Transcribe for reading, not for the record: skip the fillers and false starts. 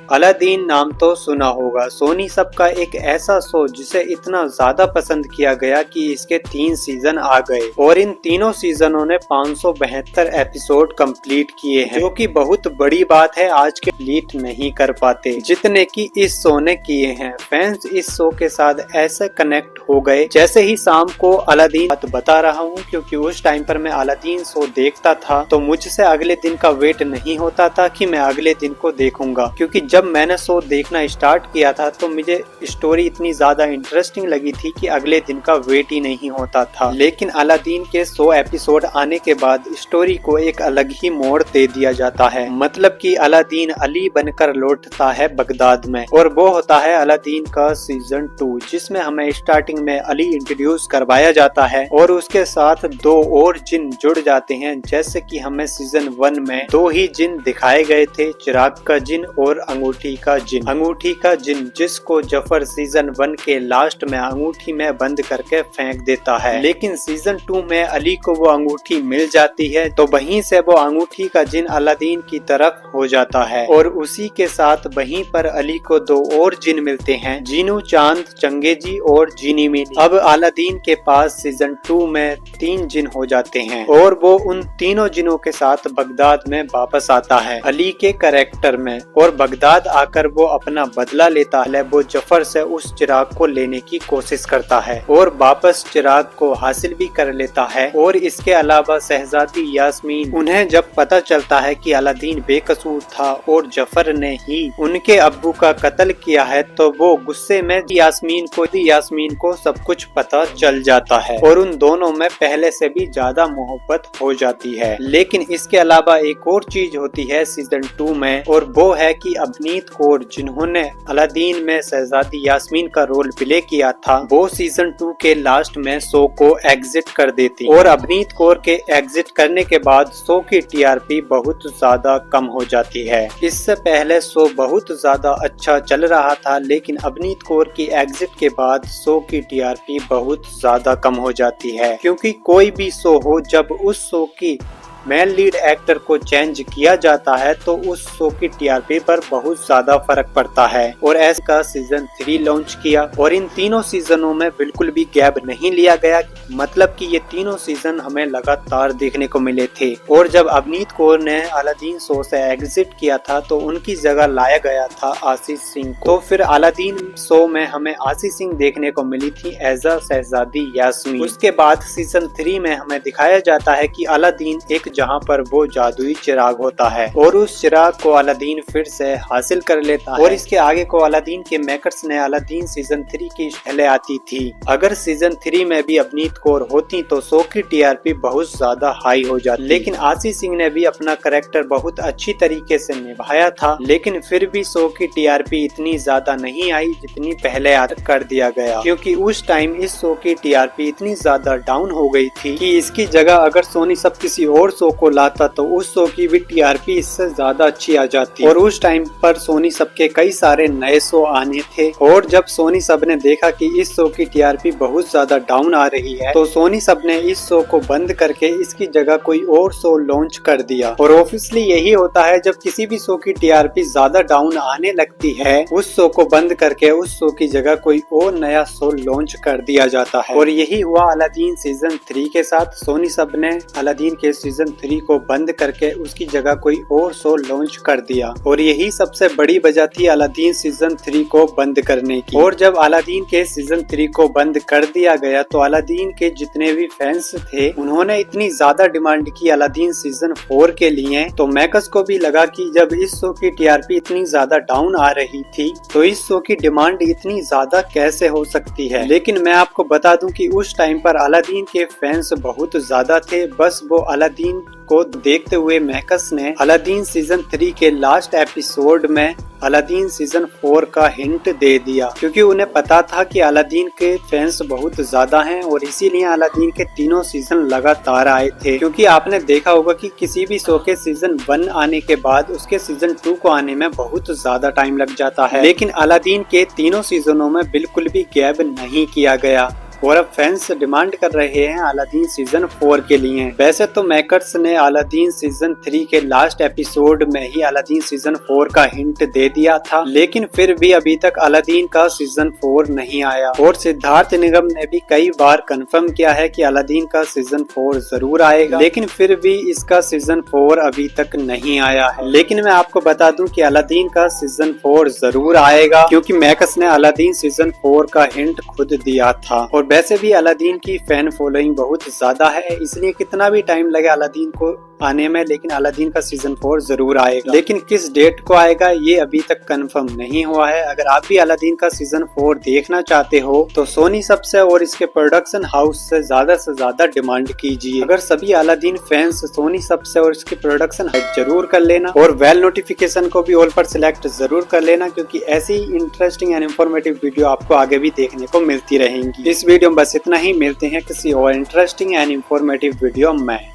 Aladdin नाम तो सुना होगा। सोनी सब का एक ऐसा शो जिसे इतना ज्यादा पसंद किया गया कि इसके 3 सीजन आ गए और इन तीनों सीजनों ने 572 एपिसोड कंप्लीट किए हैं, जो कि बहुत बड़ी बात है। आज के कंप्लीट नहीं कर पाते जितने कि इस शो ने किए हैं। फैंस इस शो के साथ ऐसे कनेक्ट हो गए जैसे ही शाम को अलादीन बात बता रहा हूँ, क्योंकि उस टाइम पर मैं अलादीन शो देखता था तो मुझसे अगले दिन का वेट नहीं होता था कि मैं अगले दिन को देखूंगा, क्योंकि जब मैंने शो देखना स्टार्ट किया था तो मुझे स्टोरी इतनी ज्यादा इंटरेस्टिंग लगी थी कि अगले दिन का वेट ही नहीं होता था। लेकिन अलादीन के 100 एपिसोड आने के बाद स्टोरी को एक अलग ही मोड़ दे दिया जाता है। मतलब कि अलादीन अली बनकर लौटता है बगदाद में, और वो होता है अलादीन का सीजन 2, जिसमें हमें स्टार्टिंग में अली इंट्रोड्यूस करवाया जाता है और उसके साथ 2 और जिन जुड़ जाते हैं। जैसे कि हमें सीजन 1 में 2 ही जिन दिखाए गए थे, चिराग का जिन और अंगूठी का जिन। अंगूठी का जिन जिसको जफर सीजन 1 के लास्ट में अंगूठी में बंद करके फेंक देता है, लेकिन सीजन 2 में अली को वो अंगूठी मिल जाती है, तो वहीं से वो अंगूठी का जिन अलादीन की तरफ हो जाता है और उसी के साथ वहीं पर अली को 2 और जिन मिलते हैं, जीनू चांद, चंगेजी और जीनी मीनी। अब अलादीन के पास सीजन 2 में 3 जिन हो जाते हैं और वो उन तीनों जिनों के साथ बगदाद में वापस आता है अली के कैरेक्टर में, और बगदाद आकर वो अपना बदला लेता है। वो जफर से उस चिराग को लेने की कोशिश करता है और वापस चिराग को हासिल भी कर लेता है। और इसके अलावा शहजादी यास्मीन, उन्हें जब पता चलता है कि अलादीन बेकसूर था और जफर ने ही उनके अब्बू का कत्ल किया है, तो वो गुस्से में यास्मीन को सब कुछ पता चल जाता है और उन दोनों में पहले से भी ज्यादा मोहब्बत हो जाती है। लेकिन इसके अलावा एक और चीज होती है सीजन 2 में, और वो है कि अवनीत कौर, जिन्होंने अलादीन में शहजादी यास्मीन का रोल प्ले किया था, वो सीजन 2 के लास्ट में शो को एग्जिट कर देती। और अवनीत कौर के एग्जिट करने के बाद शो की टीआरपी बहुत ज्यादा कम हो जाती है। इससे पहले शो बहुत ज्यादा अच्छा चल रहा था, लेकिन अवनीत कौर की एग्जिट के बाद शो की टीआरपी बहुत ज्यादा कम हो जाती है, क्योंकि कोई भी शो हो, जब उस शो की मेन लीड एक्टर को चेंज किया जाता है तो उस शो की टीआरपी पर बहुत ज्यादा फर्क पड़ता है। और ऐसा का सीजन 3 लॉन्च किया और इन तीनों सीजनों में बिल्कुल भी गैप नहीं लिया गया, मतलब कि ये तीनों सीजन हमें लगातार देखने को मिले थे। और जब अवनीत कौर ने अलादीन शो से एग्जिट किया था तो उनकी जगह लाया गया था आशीष सिंह को। तो फिर अलादीन शो में हमें आशीष सिंह देखने को मिली थी एज अ शहजादी यास्मीन। उसके बाद सीजन 3 में हमें दिखाया जाता है कि अलादीन एक जहां पर वो जादुई चिराग होता है और उस चिराग को अलादीन फिर से हासिल कर लेता है। और इसके आगे को अलादीन के मेकर्स ने अलादीन सीजन 3 की पहले आती थी। अगर सीजन 3 में भी अवनीत कौर होती तो शो की टीआरपी बहुत ज्यादा हाई हो जाती, लेकिन आशीष सिंह ने भी अपना कैरेक्टर बहुत अच्छी तरीके से निभाया था, लेकिन फिर भी शो की टीआरपी इतनी ज्यादा नहीं आई जितनी पहले कर दिया गया, क्योंकि उस टाइम इस शो की टीआरपी इतनी ज्यादा डाउन हो गई थी कि इसकी जगह अगर सोनी सब किसी और शो को लाता तो उस शो की भी टीआरपी इससे ज्यादा अच्छी आ जाती। और उस टाइम पर सोनी सब के कई सारे नए शो आने थे, और जब सोनी सब ने देखा कि इस शो की टीआरपी बहुत ज्यादा डाउन आ रही है तो सोनी सब ने इस शो को बंद करके इसकी जगह कोई और शो लॉन्च कर दिया। और ऑब्वियसली यही होता है, जब किसी भी शो की टीआरपी ज्यादा डाउन आने लगती है, उस शो को बंद करके उस शो की जगह कोई और नया शो लॉन्च कर दिया जाता है। और यही हुआ अलादीन सीजन 3 के साथ। सोनी सब ने अलादीन के सीजन 3 को बंद करके उसकी जगह कोई और शो लॉन्च कर दिया, और यही सबसे बड़ी वजह थी अलादीन सीजन 3 को बंद करने की। और जब अलादीन के सीजन 3 को बंद कर दिया गया तो अलादीन के जितने भी फैंस थे उन्होंने इतनी ज्यादा डिमांड की अलादीन सीजन 4 के लिए, तो मेकर्स को भी लगा कि जब इस शो की टीआरपी इतनी ज्यादा डाउन आ रही थी तो इस शो की डिमांड इतनी ज्यादा कैसे हो सकती है। लेकिन मैं आपको बता दूं कि उस टाइम पर अलादीन के फैंस बहुत ज्यादा थे, बस वो अलादीन को देखते हुए मेकर्स ने अलादीन सीजन 3 के लास्ट एपिसोड में अलादीन सीजन 4 का हिंट दे दिया, क्योंकि उन्हें पता था कि अलादीन के फैंस बहुत ज्यादा हैं और इसीलिए अलादीन के तीनों सीजन लगातार आए थे। क्योंकि आपने देखा होगा कि किसी भी शो के सीजन 1 आने के बाद उसके सीजन 2 को आने में बहुत ज्यादा टाइम लग जाता है, लेकिन अलादीन के तीनों सीजनों में बिल्कुल भी गैप नहीं किया गया और अब फैंस डिमांड कर रहे हैं अलादीन सीजन 4 के लिए। वैसे तो मेकर्स ने अलादीन सीजन 3 के लास्ट एपिसोड में ही अलादीन सीजन 4 का हिंट दे दिया था, लेकिन फिर भी अभी तक अलादीन का सीजन 4 नहीं आया। और सिद्धार्थ निगम ने भी कई बार कंफर्म किया है कि अलादीन का सीजन 4 जरूर आएगा, लेकिन फिर भी इसका सीजन 4 अभी तक नहीं आया है। लेकिन मैं आपको बता दूं कि अलादीन का सीजन 4 जरूर आएगा, क्योंकि मेकर्स ने अलादीन सीजन 4 का हिंट खुद दिया था। और वैसे भी अलादीन की फैन फॉलोइंग बहुत ज्यादा है, इसलिए कितना भी टाइम लगे अलादीन को आने में, लेकिन अलादीन का सीजन 4 जरूर आएगा। लेकिन किस डेट को आएगा ये अभी तक कंफर्म नहीं हुआ है। अगर आप भी अलादीन का सीजन 4 देखना चाहते हो तो सोनी सबसे और इसके प्रोडक्शन हाउस से ज्यादा डिमांड कीजिए। अगर सभी अलादीन फैंस सोनी सबसे और इसके प्रोडक्शन जरूर कर लेना, और वेल नोटिफिकेशन को भी ऑल पर सिलेक्ट जरूर कर लेना, क्योंकि ऐसी इंटरेस्टिंग एंड इन्फॉर्मेटिव वीडियो आपको आगे भी देखने को मिलती रहेंगी। इस वीडियो में बस इतना ही, मिलते हैं किसी और इंटरेस्टिंग एंड इन्फॉर्मेटिव वीडियो में।